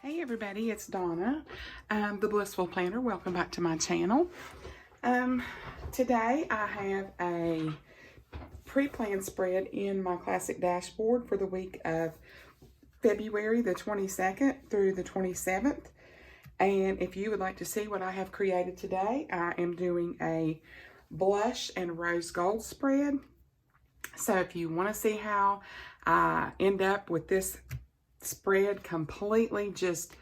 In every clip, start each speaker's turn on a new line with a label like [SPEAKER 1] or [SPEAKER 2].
[SPEAKER 1] Hey everybody, it's Donna, the Blissful Planner. Welcome back to my channel. Today I have a pre-planned spread in my classic dashboard for the week of February the 22nd through the 27th. And if you would like to see what I have created today, I am doing a blush and rose gold spread. So if you want to see how I end up with this spread completely just,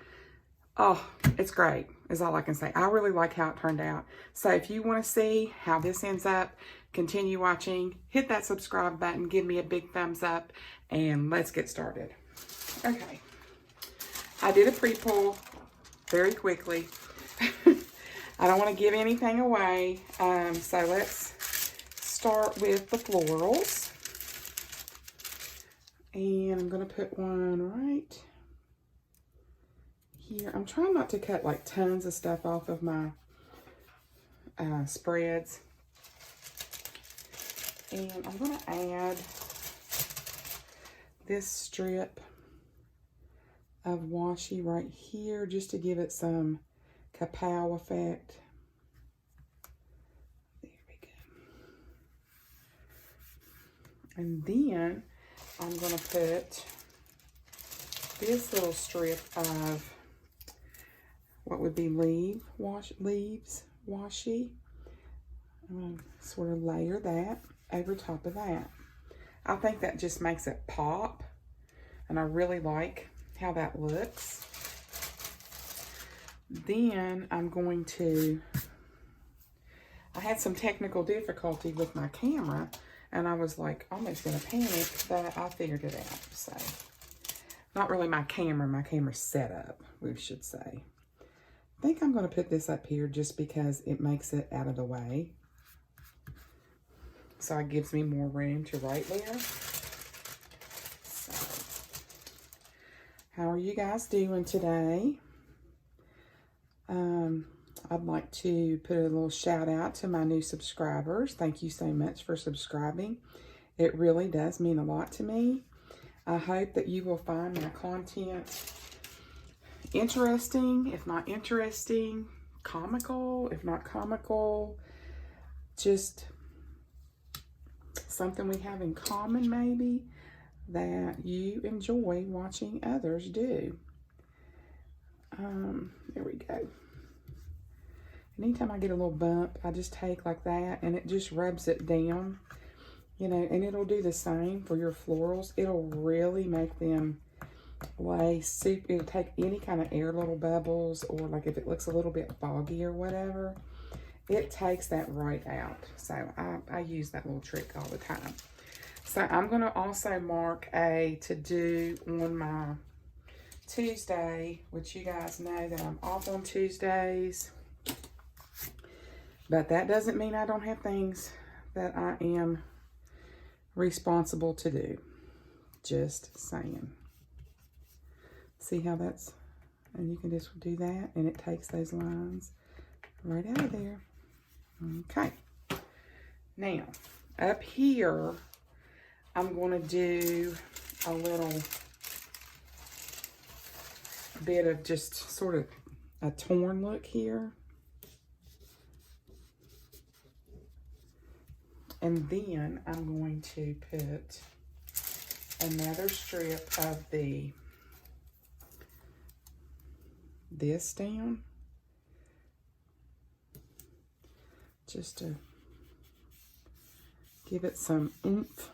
[SPEAKER 1] oh, it's great is all I can say. I really like how it turned out. So if you want to see how this ends up, continue watching, hit that subscribe button, give me a big thumbs up, and let's get started. Okay, I did a pre-pull very quickly. I don't want to give anything away, so let's start with the florals. And I'm going to put one right here. I'm trying not to cut like tons of stuff off of my spreads. And I'm going to add this strip of washi right here just to give it some kapow effect. There we go. And then I'm going to put this little strip of what would be leaves washi. I'm going to sort of layer that over top of that. I think that just makes it pop, and I really like how that looks. Then I'm going to, I had some technical difficulty with my camera, and I was like almost in a panic, but I figured it out. So, not really my camera setup, we should say. I think I'm going to put this up here just because it makes it out of the way. So it gives me more room to write there. So, how are you guys doing today? I'd like to put a little shout out to my new subscribers. Thank you so much for subscribing. It really does mean a lot to me. I hope that you will find my content interesting, if not interesting, comical, if not comical, just something we have in common maybe that you enjoy watching others do. There we go. Anytime I get a little bump, I just take like that and it just rubs it down, you know, and it'll do the same for your florals. It'll really make them lay soup. It'll take any kind of air little bubbles, or like if it looks a little bit foggy or whatever, it takes that right out. So I use that little trick all the time. So I'm going to also mark a to-do on my Tuesday, which you guys know that I'm off on Tuesdays. But that doesn't mean I don't have things that I am responsible to do. Just saying. See how that's, and you can just do that, and it takes those lines right out of there. Okay. Now, up here, I'm going to do a little bit of just sort of a torn look here. And then I'm going to put another strip of this down, just to give it some oomph.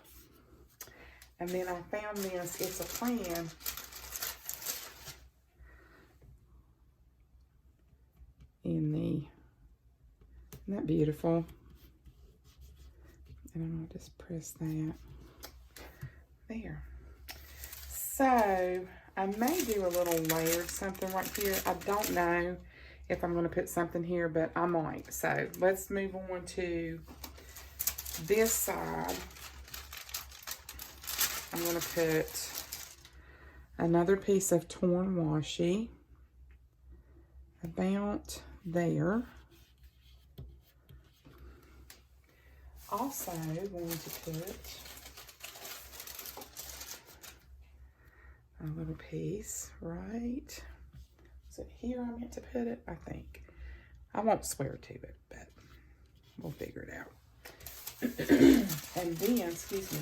[SPEAKER 1] And then I found this, it's a plan isn't that beautiful? And I'm going to just press that there. So I may do a little layered something right here. I don't know if I'm going to put something here, but I might. So let's move on to this side. I'm going to put another piece of torn washi about there. Also going to put a little piece right. Is it here I meant to put it? I think. I won't swear to it, but we'll figure it out. And then, excuse me,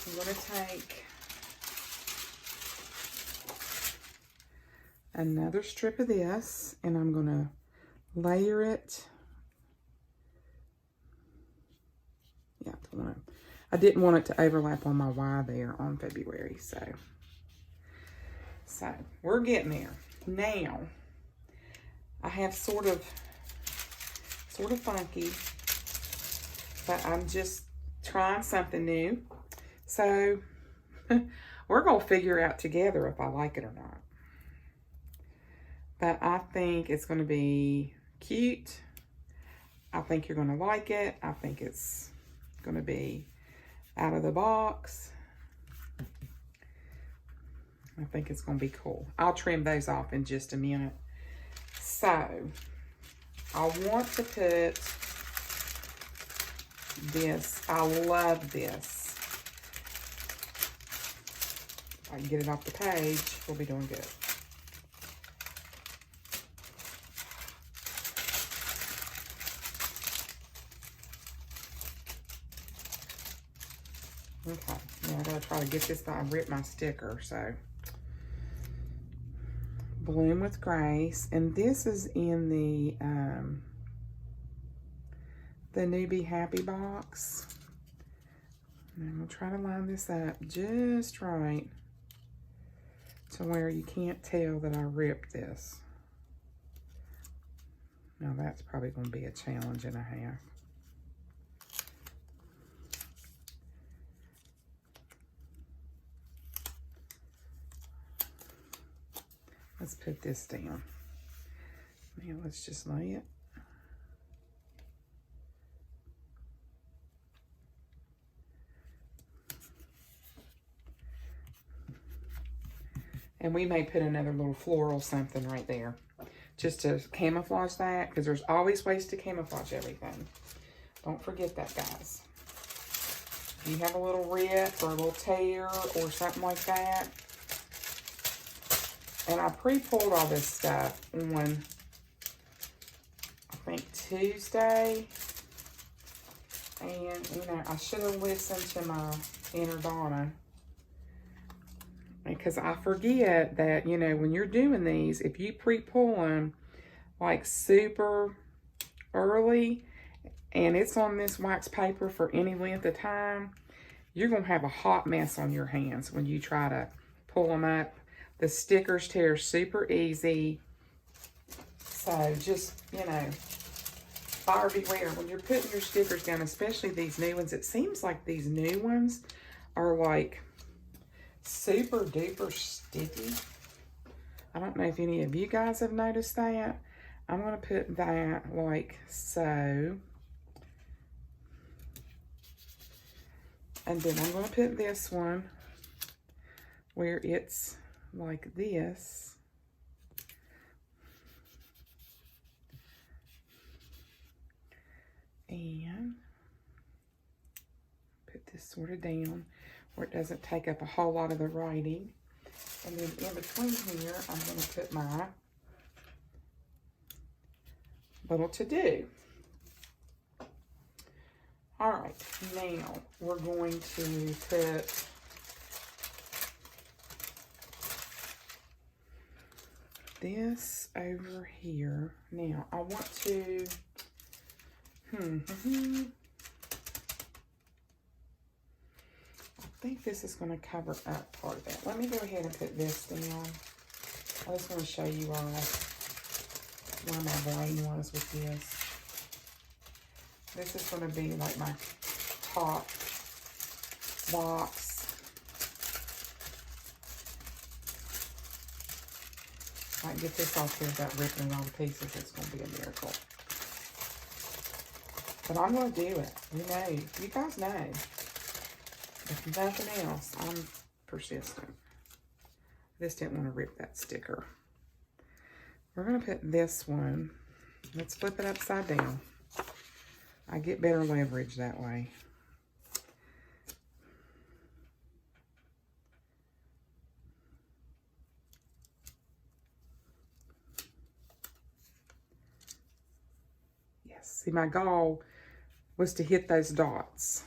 [SPEAKER 1] I'm going to take another strip of this and I'm going to layer it. Yeah, I didn't want it to overlap on my Y there on February, so we're getting there. Now, I have sort of funky, but I'm just trying something new. So we're going to figure out together if I like it or not. But I think it's going to be cute. I think you're going to like it. I think it's going to be out of the box. I think it's going to be cool. I'll trim those off in just a minute. So, I want to put this. I love this. If I can get it off the page, we'll be doing good. Okay, now I gotta try to get this, but I ripped my sticker, so. Bloom with Grace, and this is in the Newbie Happy box. And I'm gonna try to line this up just right to where you can't tell that I ripped this. Now that's probably gonna be a challenge and a half. Let's put this down. Now let's just lay it. And we may put another little floral something right there, just to camouflage that, because there's always ways to camouflage everything. Don't forget that, guys. If you have a little rip or a little tear or something like that, and I pre-pulled all this stuff on, I think, Tuesday. And, you know, I should have listened to my inner Donna. Because I forget that, you know, when you're doing these, if you pre-pull them, like, super early, and it's on this wax paper for any length of time, you're going to have a hot mess on your hands when you try to pull them up. The stickers tear super easy. So just, you know, buyer beware. When you're putting your stickers down, especially these new ones, it seems like these new ones are like super duper sticky. I don't know if any of you guys have noticed that. I'm going to put that like so. And then I'm going to put this one where it's like this. And put this sort of down where it doesn't take up a whole lot of the writing. And then in between here, I'm going to put my little to-do. All right, now we're going to put this over here. Now, I want to, I think this is going to cover up part of that. Let me go ahead and put this down. I just want to show you all where my brain was with this. This is going to be like my top box. If I can get this off here without ripping it all to pieces, it's going to be a miracle. But I'm going to do it. You know, you guys know. If nothing else, I'm persistent. I just didn't want to rip that sticker. We're going to put this one. Let's flip it upside down. I get better leverage that way. Yes, see, my goal was to hit those dots.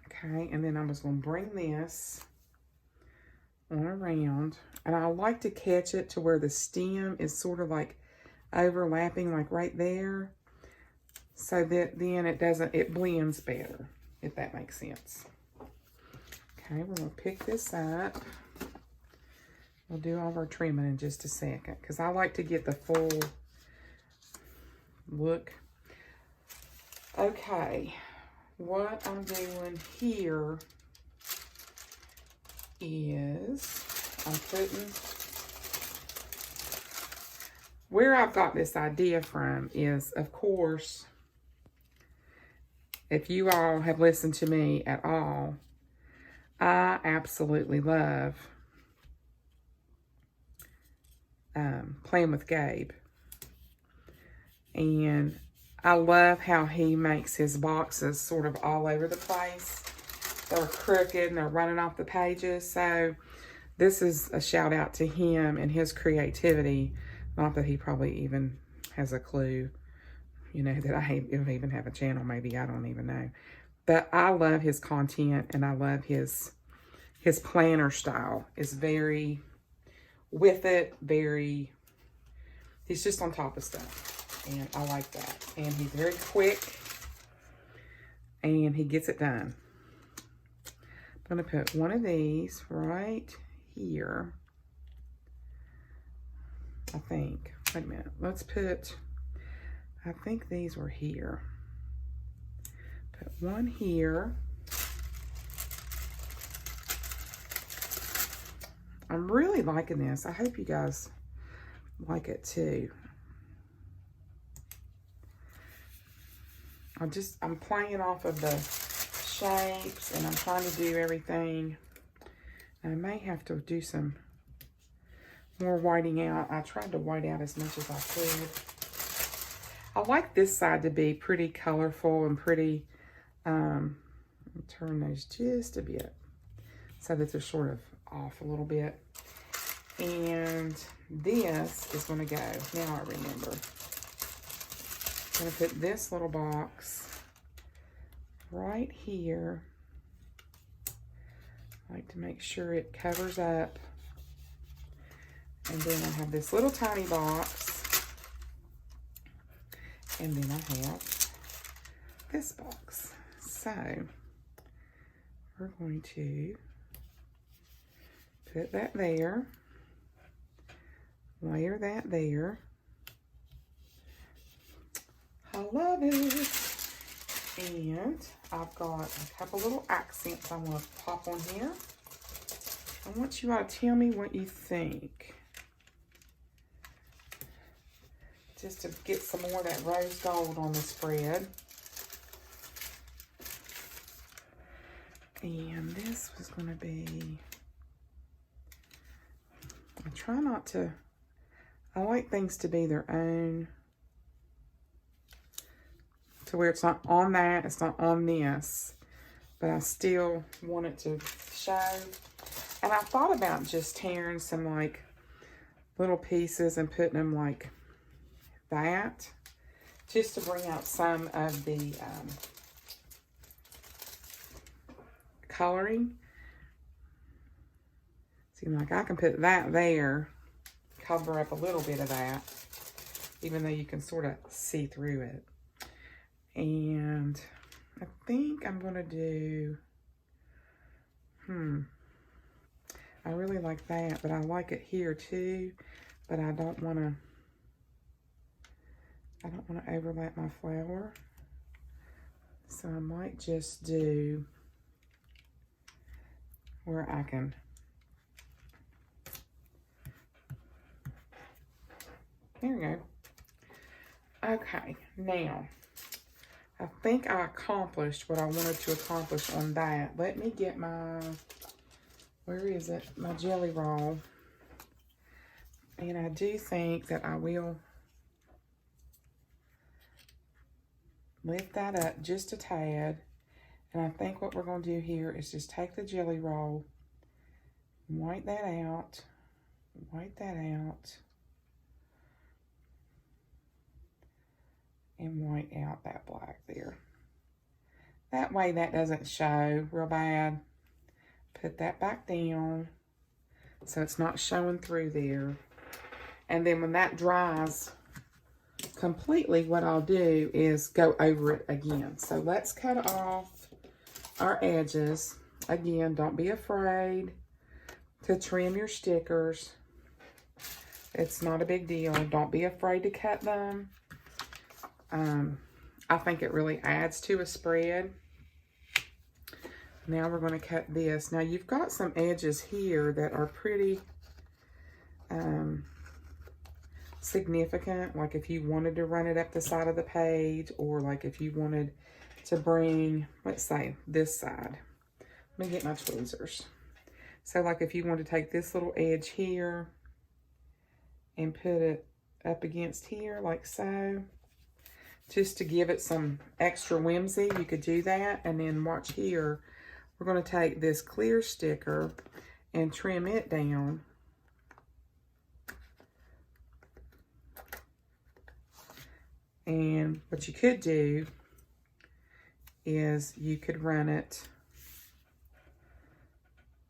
[SPEAKER 1] Okay, and then I was going to bring this on around, and I like to catch it to where the stem is sort of like overlapping, like right there, so that then it blends better, if that makes sense. Okay, we're going to pick this up. We'll do all of our trimming in just a second, because I like to get the full look. Okay, what I'm doing here is I'm putting, where I've got this idea from is, of course, if you all have listened to me at all, I absolutely love playing with Gabe. And I love how he makes his boxes sort of all over the place. They're crooked and they're running off the pages. So this is a shout out to him and his creativity. Not that he probably even has a clue, you know, that I don't even have a channel. Maybe, I don't even know. But I love his content, and I love his planner style. Is very with it, very, he's just on top of stuff. And I like that. And he's very quick, and he gets it done. I'm going to put one of these right here. I think. Wait a minute. Let's put, I think these were here. Put one here. I'm really liking this. I hope you guys like it too. I'm playing off of the shapes, and I'm trying to do everything. I may have to do some more whiting out. I tried to white out as much as I could. I like this side to be pretty colorful and pretty, turn those just a bit so that they're sort of off a little bit. And this is going to go, now I remember. I'm going to put this little box right here. I like to make sure it covers up. And then I have this little tiny box. And then I have this box. So we're going to put that there. Layer that there. I love it. And I've got a couple little accents I'm going to pop on here. I want you all to tell me what you think. Just to get some more of that rose gold on the spread. And this was going to be, I try not to, I like things to be their own. To where it's not on that, it's not on this. But I still want it to show. And I thought about just tearing some like little pieces and putting them like that. Just to bring out some of the coloring. See, like I can put that there, cover up a little bit of that, even though you can sort of see through it. And I think I'm going to do, I really like that, but I like it here too, but I don't want to overlap my flower. So I might just do where I can there we go. Okay, now I think I accomplished what I wanted to accomplish on that. Let me get my, where is it? My jelly roll. And I do think that I will lift that up just a tad. And I think what we're going to do here is just take the jelly roll, white that out, and white out that black there. That way that doesn't show real bad. Put that back down so it's not showing through there. And then when that dries completely, what I'll do is go over it again. So let's cut off our edges. Again, don't be afraid to trim your stickers. It's not a big deal. Don't be afraid to cut them. I think it really adds to a spread. Now we're going to cut this. Now you've got some edges here that are pretty significant. Like if you wanted to run it up the side of the page, or like if you wanted to bring, let's say, this side. Let me get my tweezers. So like if you want to take this little edge here and put it up against here like so, just to give it some extra whimsy, you could do that. And then watch here, we're going to take this clear sticker and trim it down. And what you could do is you could run it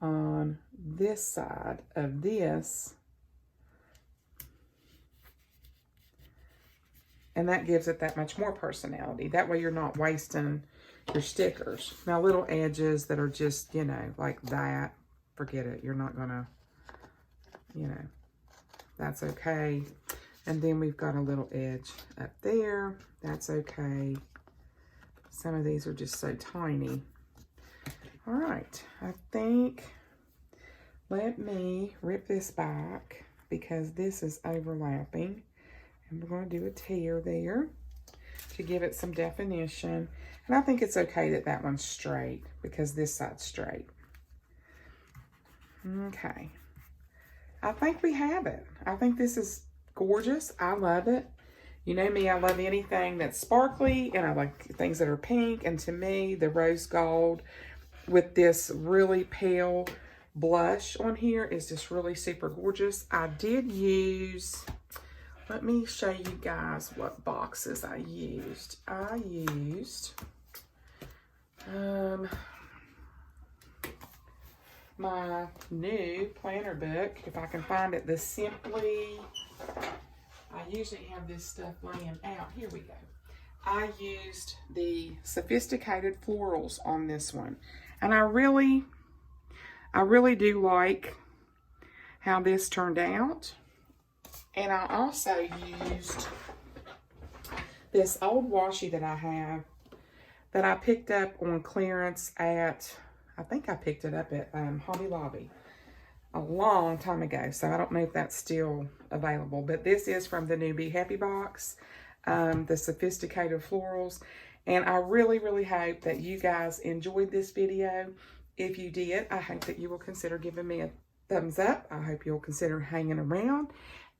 [SPEAKER 1] on this side of this, and that gives it that much more personality. That way you're not wasting your stickers. Now little edges that are just, you know, like that, forget it. You're not gonna, you know, that's okay. And then we've got a little edge up there. That's okay. Some of these are just so tiny. All right, I think, let me rip this back because this is overlapping. And we're going to do a tear there to give it some definition. And I think it's okay that that one's straight because this side's straight. Okay. I think we have it. I think this is gorgeous. I love it. You know me, I love anything that's sparkly, and I like things that are pink. And to me, the rose gold with this really pale blush on here is just really super gorgeous. I did use, let me show you guys what boxes I used. I used my new planner book, if I can find it, the Simply, I usually have this stuff laying out. Here we go. I used the Sophisticated Florals on this one. And I really do like how this turned out. And I also used this old washi that I have that I picked up on clearance at, I think I picked it up at Hobby Lobby a long time ago. So I don't know if that's still available. But this is from the new Be Happy box, the Sophisticated Florals. And I really, really hope that you guys enjoyed this video. If you did, I hope that you will consider giving me a thumbs up. I hope you'll consider hanging around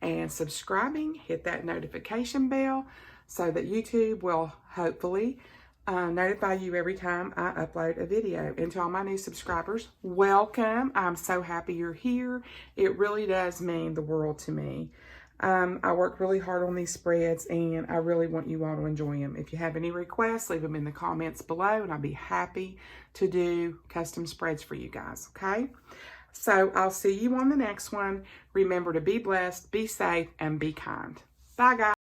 [SPEAKER 1] and subscribing. Hit that notification bell so that YouTube will hopefully notify you every time I upload a video. And to all my new subscribers, welcome. I'm so happy you're here. It really does mean the world to me. I worked really hard on these spreads, and I really want you all to enjoy them. If you have any requests, leave them in the comments below, and I'll be happy to do custom spreads for you guys, okay? So I'll see you on the next one. Remember to be blessed, be safe, and be kind. Bye, guys.